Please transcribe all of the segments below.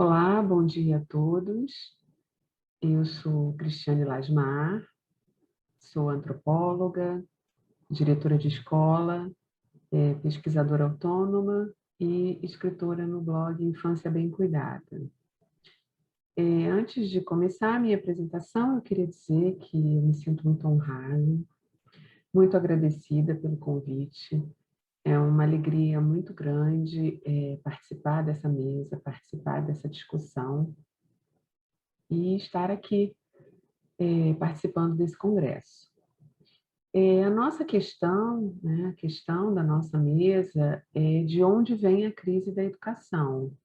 Olá, bom dia a todos. Eu sou Cristiane Lasmar, sou antropóloga, diretora de escola, pesquisadora autônoma e escritora no blog Infância Bem Cuidada. Antes de começar a minha apresentação, eu queria dizer que eu me sinto muito honrada, muito agradecida pelo convite. É uma alegria muito grande participar dessa mesa, participar dessa discussão e estar aqui participando desse congresso. A nossa questão, né, a questão da nossa mesa é de onde vem a crise da educação.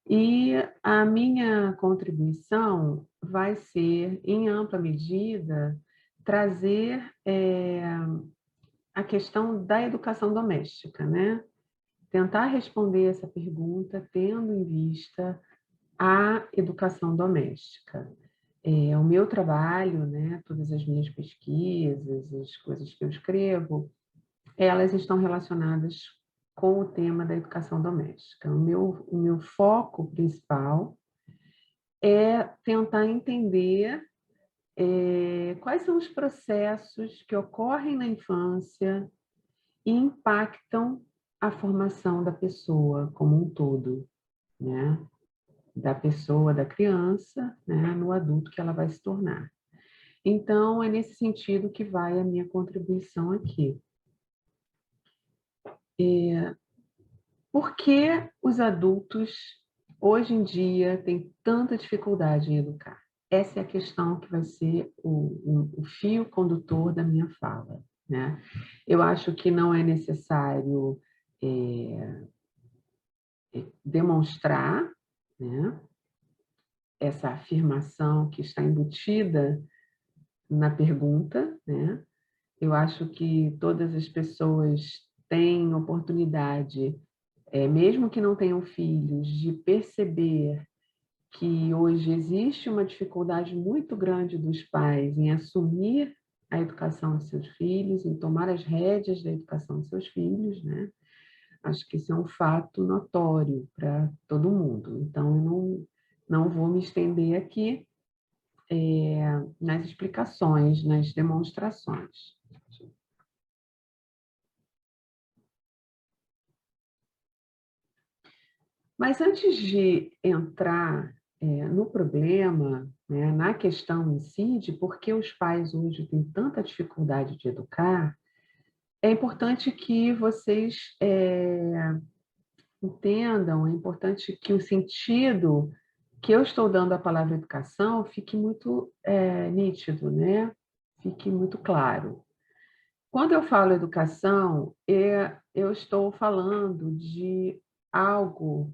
E a minha contribuição vai ser, em ampla medida, trazer a questão da educação doméstica, né? Tentar responder essa pergunta tendo em vista a educação doméstica. O meu trabalho, né, todas as minhas pesquisas, as coisas que eu escrevo, elas estão relacionadas com o tema da educação doméstica. O meu foco principal é tentar entender quais são os processos que ocorrem na infância e impactam a formação da pessoa como um todo, né? Da pessoa, da criança, né, no adulto que ela vai se tornar. Então, é nesse sentido que vai a minha contribuição aqui. Por que os adultos, hoje em dia, têm tanta dificuldade em educar? Essa é a questão que vai ser o fio condutor da minha fala, né? Eu acho que não é necessário demonstrar, né, essa afirmação que está embutida na pergunta, né? Eu acho que todas as pessoas têm oportunidade, mesmo que não tenham filhos, de perceber que hoje existe uma dificuldade muito grande dos pais em assumir a educação de seus filhos, em tomar as rédeas da educação de seus filhos, né? Acho que isso é um fato notório para todo mundo. Então, eu não vou me estender aqui nas explicações, nas demonstrações. Mas antes de entrar no problema, né, na questão em si, de por que os pais hoje têm tanta dificuldade de educar, é importante que vocês entendam, é importante que o sentido que eu estou dando à palavra educação fique muito nítido, né? Fique muito claro. Quando eu falo educação, eu estou falando de algo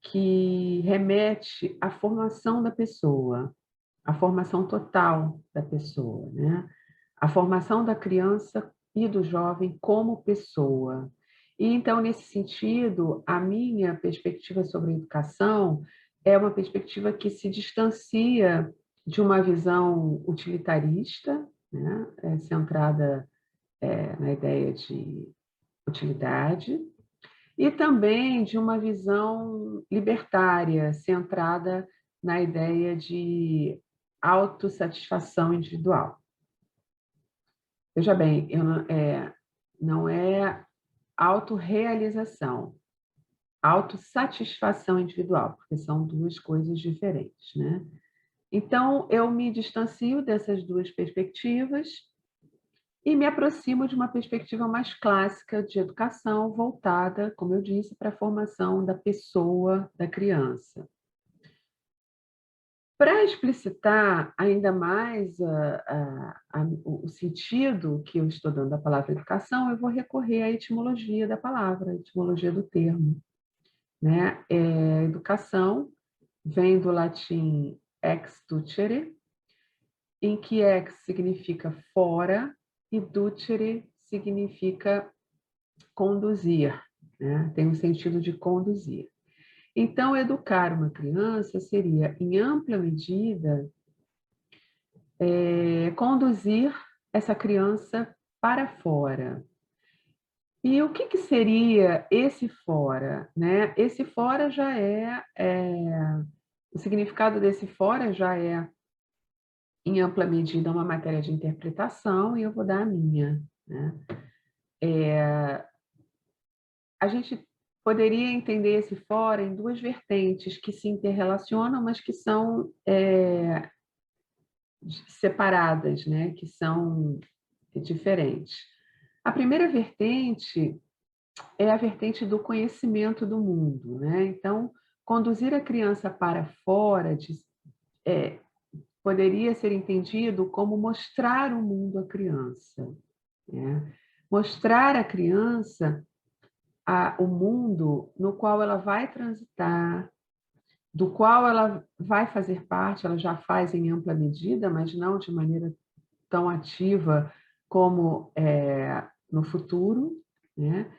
que remete à formação da pessoa, à formação total da pessoa, né? A formação da criança e do jovem como pessoa. E então, nesse sentido, a minha perspectiva sobre a educação é uma perspectiva que se distancia de uma visão utilitarista, né? Centrada na ideia de utilidade, e também de uma visão libertária, centrada na ideia de autossatisfação individual. Veja bem, não é autorrealização, autossatisfação individual, porque são duas coisas diferentes, né? Então, eu me distancio dessas duas perspectivas e me aproximo de uma perspectiva mais clássica de educação voltada, como eu disse, para a formação da pessoa, da criança. Para explicitar ainda mais o sentido que eu estou dando à palavra educação, eu vou recorrer à etimologia da palavra, à etimologia do termo, né? Educação vem do latim ex ducere, em que ex significa fora e ducere significa conduzir, né? Tem o sentido de conduzir. Então, educar uma criança seria, em ampla medida, conduzir essa criança para fora. E o que seria esse fora, né? Esse fora já o significado desse fora já é, em ampla medida, uma matéria de interpretação, e eu vou dar a minha, né? A gente poderia entender esse fora em duas vertentes que se interrelacionam, mas que são separadas, né? Que são diferentes. A primeira vertente é a vertente do conhecimento do mundo, né? Então, conduzir a criança para fora é, poderia ser entendido como mostrar o mundo à criança, né? Mostrar à criança o mundo no qual ela vai transitar, do qual ela vai fazer parte, ela já faz em ampla medida, mas não de maneira tão ativa como no futuro, né?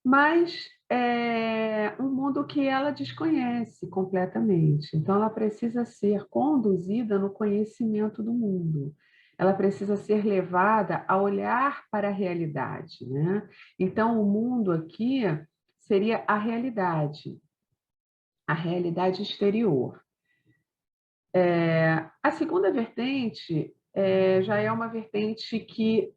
Mas é um mundo que ela desconhece completamente. Então, ela precisa ser conduzida no conhecimento do mundo. Ela precisa ser levada a olhar para a realidade, né? Então, o mundo aqui seria a realidade exterior. A segunda vertente já é uma vertente que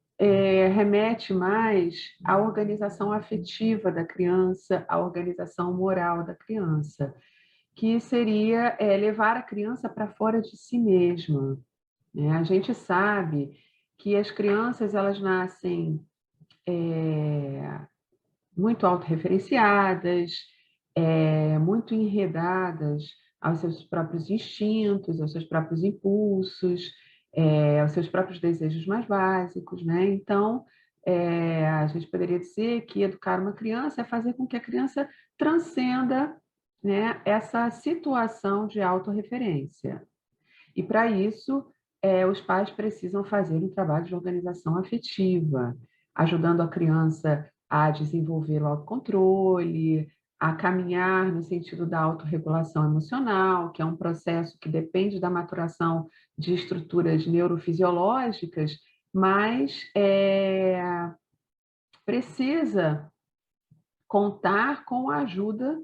remete mais à organização afetiva da criança, à organização moral da criança, que seria levar a criança para fora de si mesma, né? A gente sabe que as crianças elas nascem muito autorreferenciadas, muito enredadas aos seus próprios instintos, aos seus próprios impulsos, aos seus próprios desejos mais básicos, né? Então, a gente poderia dizer que educar uma criança é fazer com que a criança transcenda, né, essa situação de autorreferência. E, para isso, os pais precisam fazer um trabalho de organização afetiva, ajudando a criança a desenvolver o autocontrole, a caminhar no sentido da autorregulação emocional, que é um processo que depende da maturação de estruturas neurofisiológicas, mas precisa contar com a ajuda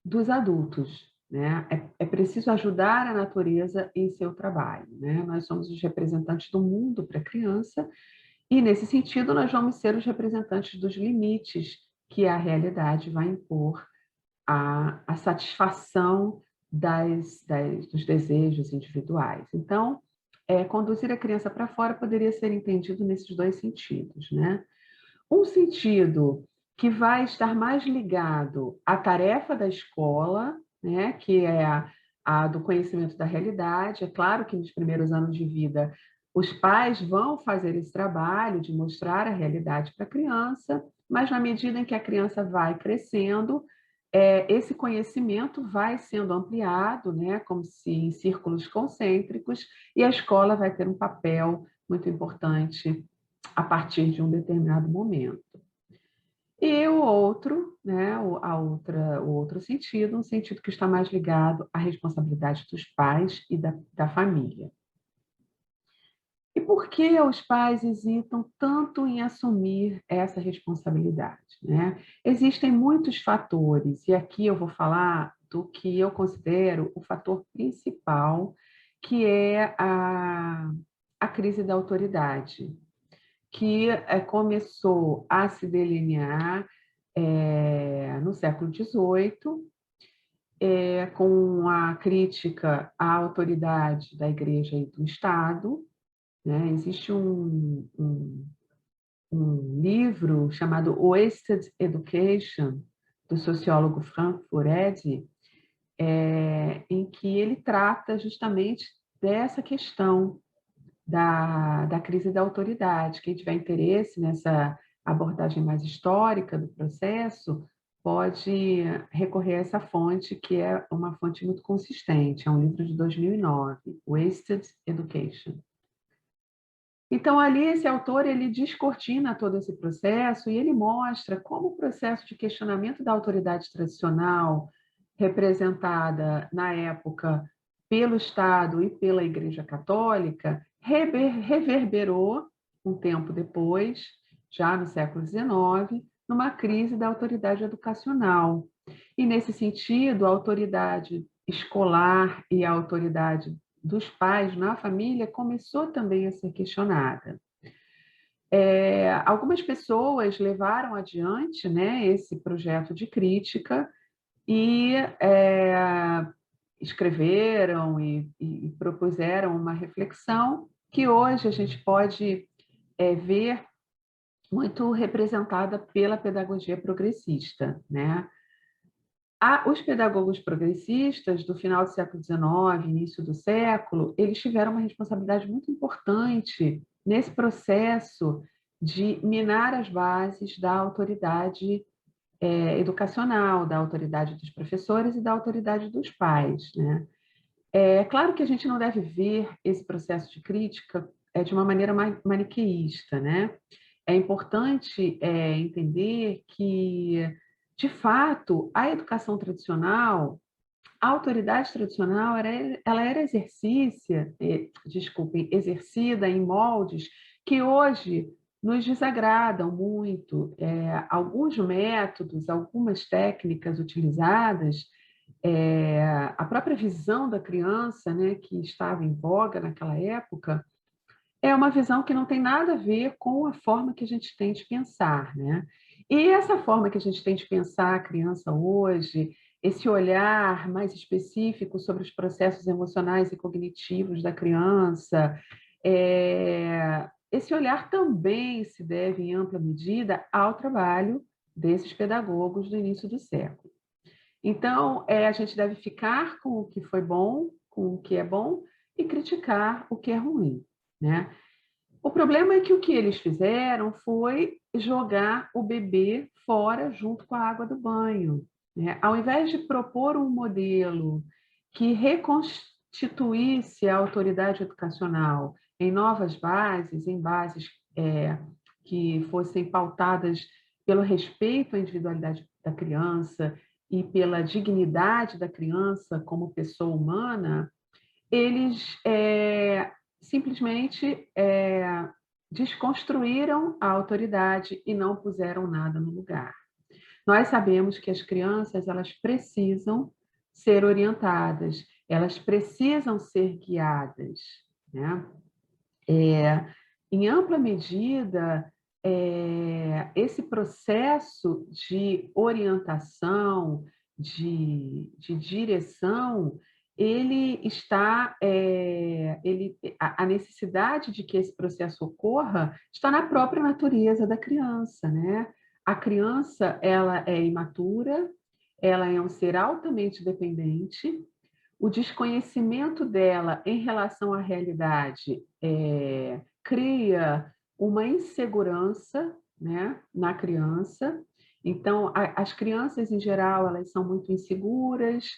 dos adultos, né? É preciso ajudar a natureza em seu trabalho, né? Nós somos os representantes do mundo para a criança e, nesse sentido, nós vamos ser os representantes dos limites que a realidade vai impor à satisfação dos desejos individuais. Então, conduzir a criança para fora poderia ser entendido nesses dois sentidos, né? Um sentido que vai estar mais ligado à tarefa da escola, né, que é a do conhecimento da realidade. É claro que nos primeiros anos de vida os pais vão fazer esse trabalho de mostrar a realidade para a criança, mas na medida em que a criança vai crescendo, esse conhecimento vai sendo ampliado, né, como se em círculos concêntricos, e a escola vai ter um papel muito importante a partir de um determinado momento. E o outro, né, o outro sentido, um sentido que está mais ligado à responsabilidade dos pais e da família. E por que os pais hesitam tanto em assumir essa responsabilidade, né? Existem muitos fatores, e aqui eu vou falar do que eu considero o fator principal, que é a crise da autoridade, que começou a se delinear no século XVIII, com a crítica à autoridade da Igreja e do Estado, né? Existe um livro chamado Wasted Education, do sociólogo Frank Furedi, em que ele trata justamente dessa questão da crise da autoridade. Quem tiver interesse nessa abordagem mais histórica do processo pode recorrer a essa fonte, que é uma fonte muito consistente. É um livro de 2009, Wasted Education. Então, ali, esse autor ele descortina todo esse processo e ele mostra como o processo de questionamento da autoridade tradicional, representada na época pelo Estado e pela Igreja Católica, reverberou um tempo depois, já no século XIX, numa crise da autoridade educacional. E, nesse sentido, a autoridade escolar e a autoridade dos pais na família começou também a ser questionada. Algumas pessoas levaram adiante, né, esse projeto de crítica e escreveram e propuseram uma reflexão que hoje a gente pode ver muito representada pela pedagogia progressista, né? Os pedagogos progressistas do final do século XIX, início do século, eles tiveram uma responsabilidade muito importante nesse processo de minar as bases da autoridade educacional, da autoridade dos professores e da autoridade dos pais, né? É claro que a gente não deve ver esse processo de crítica de uma maneira maniqueísta, né? É importante entender que, de fato, a educação tradicional, a autoridade tradicional, ela era exercida em moldes que hoje nos desagradam muito. Alguns métodos, algumas técnicas utilizadas, a própria visão da criança, né, que estava em voga naquela época, é uma visão que não tem nada a ver com a forma que a gente tem de pensar, né? E essa forma que a gente tem de pensar a criança hoje, esse olhar mais específico sobre os processos emocionais e cognitivos da criança, esse olhar também se deve, em ampla medida, ao trabalho desses pedagogos do início do século. Então, a gente deve ficar com o que foi bom, com o que é bom, e criticar o que é ruim, né? O problema é que o que eles fizeram foi jogar o bebê fora junto com a água do banho, né? Ao invés de propor um modelo que reconstituísse a autoridade educacional em novas bases, em bases que fossem pautadas pelo respeito à individualidade da criança e pela dignidade da criança como pessoa humana, eles simplesmente desconstruíram a autoridade e não puseram nada no lugar. Nós sabemos que as crianças, elas precisam ser orientadas, elas precisam ser guiadas, né? Em ampla medida, esse processo de orientação, de direção, ele está, a necessidade de que esse processo ocorra está na própria natureza da criança, né? A criança, ela é imatura, ela é um ser altamente dependente, o desconhecimento dela em relação à realidade cria uma insegurança, né, na criança. Então, as crianças, em geral, elas são muito inseguras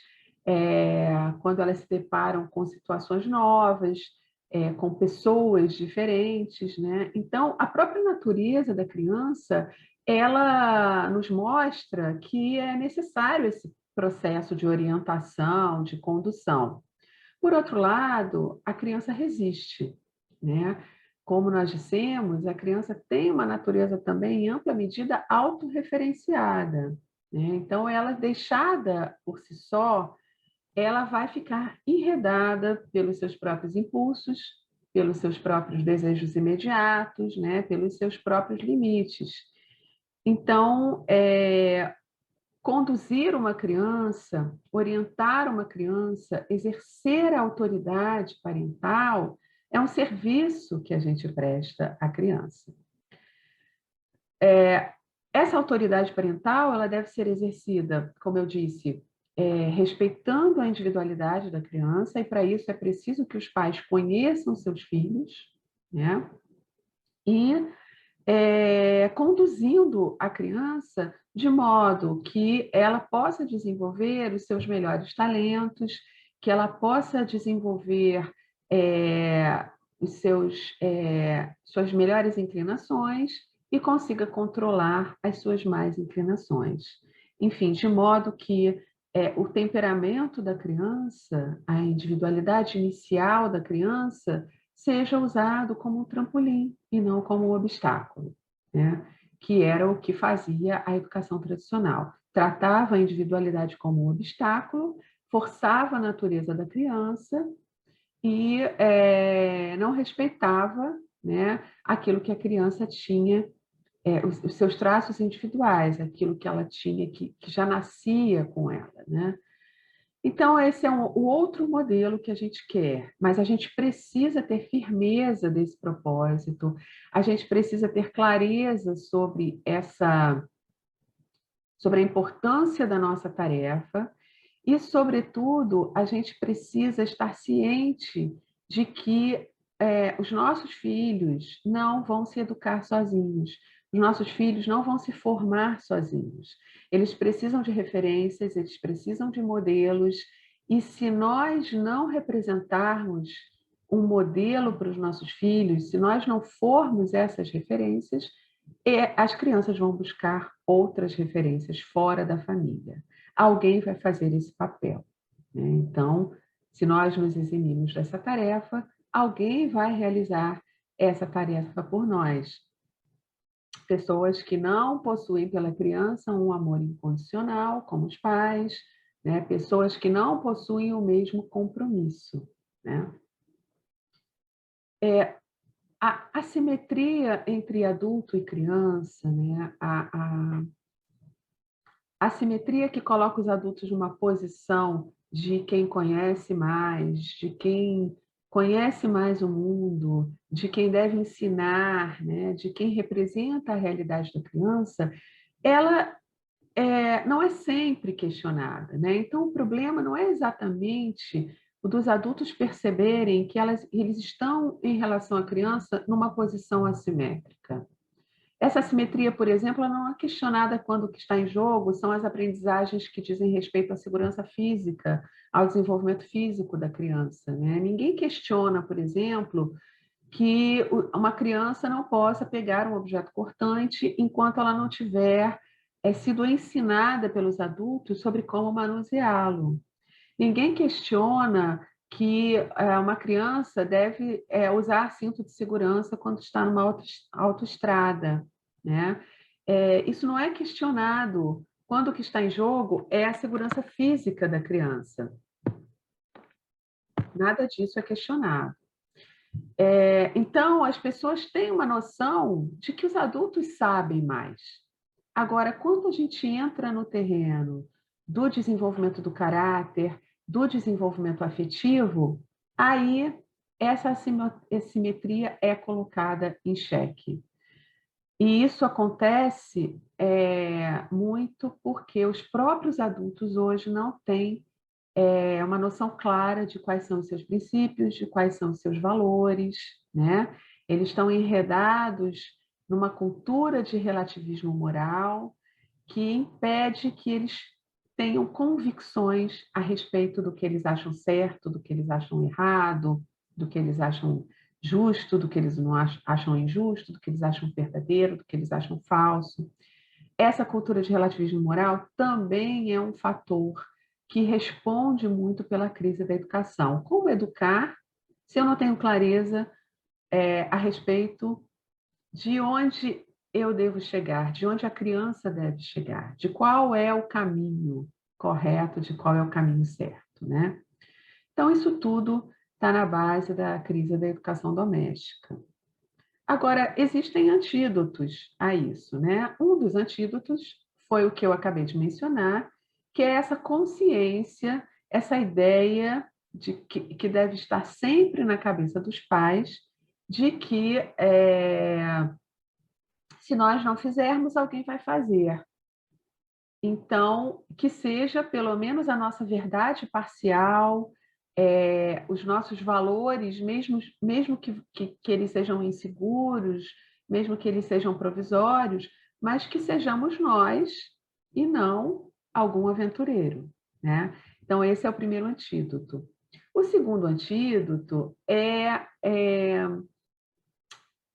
quando elas se deparam com situações novas, com pessoas diferentes, né? Então, a própria natureza da criança, ela nos mostra que é necessário esse processo de orientação, de condução. Por outro lado, a criança resiste, né? Como nós dissemos, a criança tem uma natureza também, em ampla medida, autorreferenciada, né? Então, ela deixada por si só, ela vai ficar enredada pelos seus próprios impulsos, pelos seus próprios desejos imediatos, né? Pelos seus próprios limites. Então, conduzir uma criança, orientar uma criança, exercer a autoridade parental é um serviço que a gente presta à criança. Essa autoridade parental, ela deve ser exercida, como eu disse, respeitando a individualidade da criança, e para isso é preciso que os pais conheçam seus filhos, né? E conduzindo a criança de modo que ela possa desenvolver os seus melhores talentos, que ela possa desenvolver suas melhores inclinações e consiga controlar as suas más inclinações. Enfim, de modo que o temperamento da criança, a individualidade inicial da criança, seja usado como um trampolim e não como um obstáculo, né? que era o que fazia a educação tradicional. Tratava a individualidade como um obstáculo, forçava a natureza da criança e não respeitava, né, aquilo que a criança tinha, os seus traços individuais, aquilo que ela tinha, que já nascia com ela, né? Então, esse é o outro modelo que a gente quer, mas a gente precisa ter firmeza desse propósito, a gente precisa ter clareza sobre a importância da nossa tarefa e, sobretudo, a gente precisa estar ciente de que os nossos filhos não vão se educar sozinhos, os nossos filhos não vão se formar sozinhos. Eles precisam de referências, eles precisam de modelos, e se nós não representarmos um modelo para os nossos filhos, se nós não formos essas referências, as crianças vão buscar outras referências fora da família. Alguém vai fazer esse papel, né? Então, se nós nos eximimos dessa tarefa, alguém vai realizar essa tarefa por nós. Pessoas que não possuem pela criança um amor incondicional, como os pais, né? Pessoas que não possuem o mesmo compromisso, né? A assimetria entre adulto e criança, né? A assimetria que coloca os adultos numa posição de quem conhece mais, de quem conhece mais o mundo, de quem deve ensinar, né? De quem representa a realidade da criança, ela não é sempre questionada, né? Então, o problema não é exatamente o dos adultos perceberem que eles estão, em relação à criança, numa posição assimétrica. Essa assimetria, por exemplo, ela não é questionada quando o que está em jogo são as aprendizagens que dizem respeito à segurança física, ao desenvolvimento físico da criança, né? Ninguém questiona, por exemplo, que uma criança não possa pegar um objeto cortante enquanto ela não tiver sido ensinada pelos adultos sobre como manuseá-lo. Ninguém questiona que uma criança deve usar cinto de segurança quando está numa autoestrada, né? Isso não é questionado quando o que está em jogo é a segurança física da criança. Nada disso é questionado. Então, as pessoas têm uma noção de que os adultos sabem mais. Agora, quando a gente entra no terreno do desenvolvimento do caráter, do desenvolvimento afetivo, aí essa assimetria é colocada em xeque. E isso acontece muito porque os próprios adultos hoje não têm uma noção clara de quais são os seus princípios, de quais são os seus valores, né? Eles estão enredados numa cultura de relativismo moral que impede que eles tenham convicções a respeito do que eles acham certo, do que eles acham errado, do que eles acham justo, do que eles não acham injusto, do que eles acham verdadeiro, do que eles acham falso. Essa cultura de relativismo moral também é um fator que responde muito pela crise da educação. Como educar se eu não tenho clareza a respeito de onde eu devo chegar, de onde a criança deve chegar, de qual é o caminho correto, de qual é o caminho certo, né? Então, isso tudo está na base da crise da educação doméstica. Agora, existem antídotos a isso, né? Um dos antídotos foi o que eu acabei de mencionar, que é essa consciência, essa ideia de que deve estar sempre na cabeça dos pais, de que se nós não fizermos, alguém vai fazer. Então, que seja pelo menos a nossa verdade parcial, os nossos valores, mesmo que eles sejam inseguros, mesmo que eles sejam provisórios, mas que sejamos nós e não algum aventureiro, né? Então, esse é o primeiro antídoto. O segundo antídoto é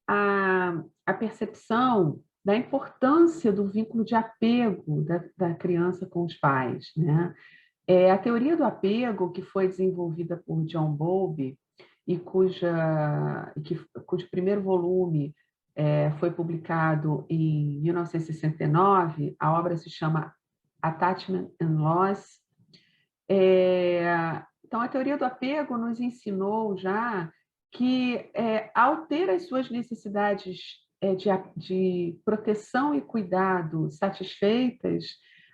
a percepção da importância do vínculo de apego da criança com os pais, né? A teoria do apego, que foi desenvolvida por John Bowlby e cujo primeiro volume foi publicado em 1969, a obra se chama Attachment and Loss. Então, a teoria do apego nos ensinou já que, ao ter as suas necessidades de proteção e cuidado satisfeitas,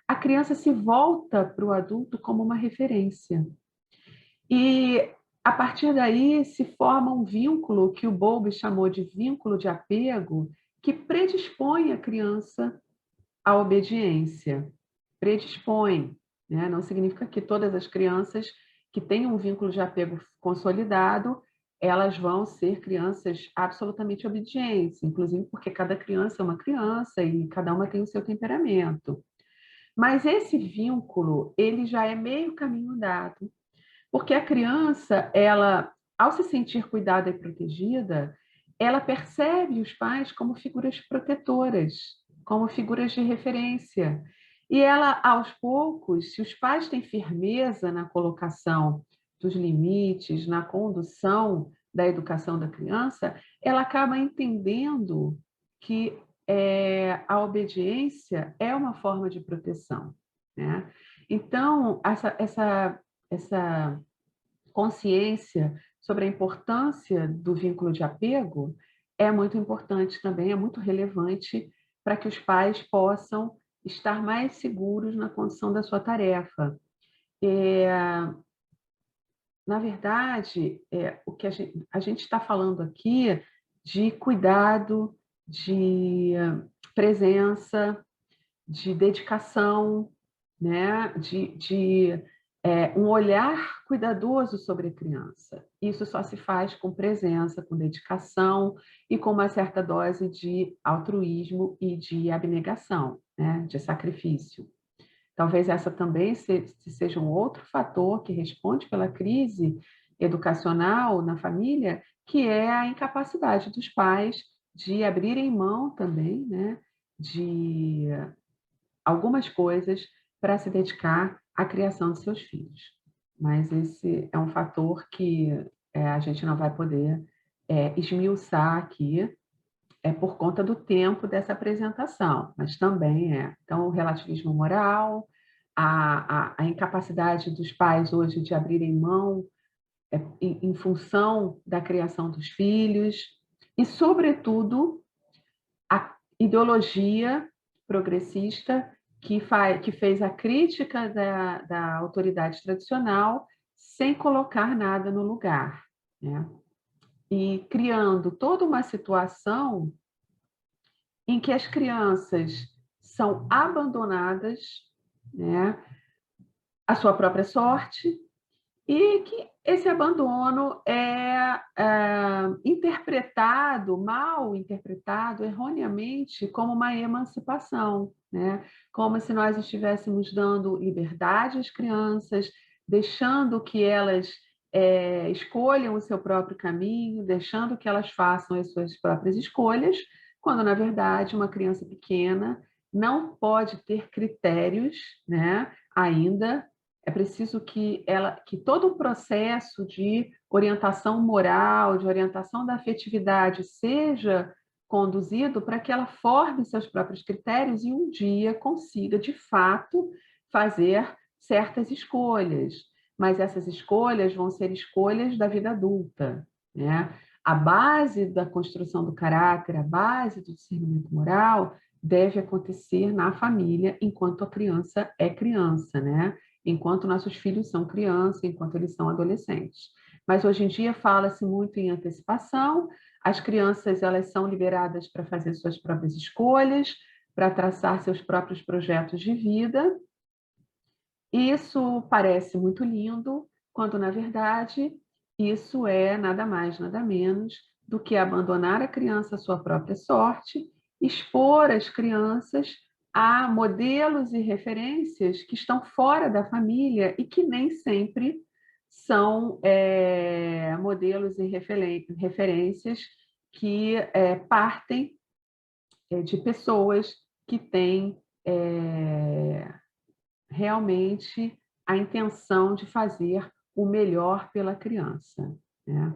a criança se volta para o adulto como uma referência. E, a partir daí, se forma um vínculo que o Bowlby chamou de vínculo de apego, que predispõe a criança à obediência. Predispõe, né? Não significa que todas as crianças que têm um vínculo de apego consolidado, elas vão ser crianças absolutamente obedientes, inclusive porque cada criança é uma criança e cada uma tem o seu temperamento. Mas esse vínculo, ele já é meio caminho andado, porque a criança, ela, ao se sentir cuidada e protegida, ela percebe os pais como figuras protetoras, como figuras de referência. E ela, aos poucos, se os pais têm firmeza na colocação dos limites, na condução da educação da criança, ela acaba entendendo que a obediência é uma forma de proteção, né? Então, essa consciência sobre a importância do vínculo de apego é muito importante também, é muito relevante para que os pais possam estar mais seguros na condução da sua tarefa. Na verdade, o que a gente está falando aqui de cuidado, de presença, de dedicação, né? de um olhar cuidadoso sobre a criança. Isso só se faz com presença, com dedicação e com uma certa dose de altruísmo e de abnegação, né? De sacrifício. Talvez essa também seja um outro fator que responde pela crise educacional na família, que é a incapacidade dos pais de abrirem mão também, né, de algumas coisas para se dedicar à criação de seus filhos. Mas esse é um fator que a gente não vai poder esmiuçar aqui, por conta do tempo dessa apresentação, mas também é. Então, o relativismo moral, a incapacidade dos pais hoje de abrirem mão em função da criação dos filhos, e, sobretudo, a ideologia progressista que fez a crítica da autoridade tradicional sem colocar nada no lugar, né? E criando toda uma situação em que as crianças são abandonadas, né, à sua própria sorte, e que esse abandono é interpretado, mal interpretado, erroneamente, como uma emancipação, né? Como se nós estivéssemos dando liberdade às crianças, deixando que elas escolham o seu próprio caminho, deixando que elas façam as suas próprias escolhas, quando, na verdade, uma criança pequena não pode ter critérios, né, ainda. É preciso que todo o processo de orientação moral, de orientação da afetividade seja conduzido para que ela forme seus próprios critérios e um dia consiga, de fato, fazer certas escolhas. Mas essas escolhas vão ser escolhas da vida adulta, né? A base da construção do caráter, a base do discernimento moral deve acontecer na família enquanto a criança é criança, né? Enquanto nossos filhos são crianças, enquanto eles são adolescentes. Mas hoje em dia fala-se muito em antecipação, as crianças elas são liberadas para fazer suas próprias escolhas, para traçar seus próprios projetos de vida. Isso parece muito lindo, quando, na verdade, isso é nada mais, nada menos do que abandonar a criança à sua própria sorte, expor as crianças a modelos e referências que estão fora da família e que nem sempre são modelos e referências que partem de pessoas que têm realmente a intenção de fazer o melhor pela criança, né?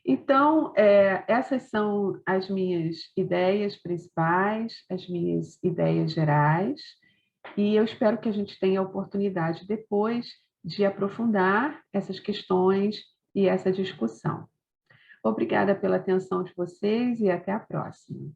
Então, essas são as minhas ideias principais, as minhas ideias gerais, e eu espero que a gente tenha a oportunidade depois de aprofundar essas questões e essa discussão. Obrigada pela atenção de vocês e até a próxima.